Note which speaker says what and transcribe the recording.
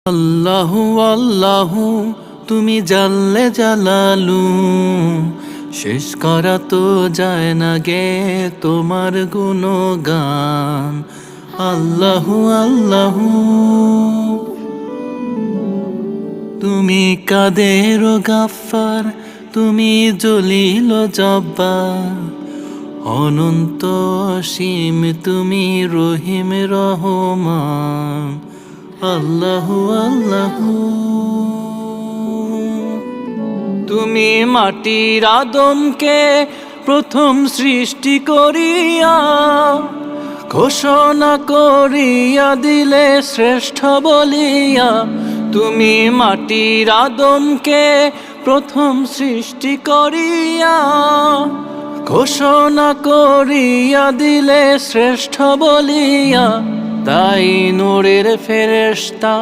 Speaker 1: আল্লাহু আল্লাহু তুমি জাল্লে জালালু, শেষ করা তো যায় না গে তোমার গুণগান। আল্লাহু আল্লাহু তুমি কাদের গাফফার, তুমি জলিল জব্বার, অনন্ত অসীম তুমি রহিম রহমান। আল্লাহু আল্লাহু তুমি মাটির আদমকে প্রথম সৃষ্টি করিয়া ঘোষণা করিয়া দিলে শ্রেষ্ঠ বলিয়া। তুমি মাটির আদমকে প্রথম সৃষ্টি করিয়া ঘোষণা করিয়া দিলে শ্রেষ্ঠ বলিয়া। তাই নূরের ফেরেশতা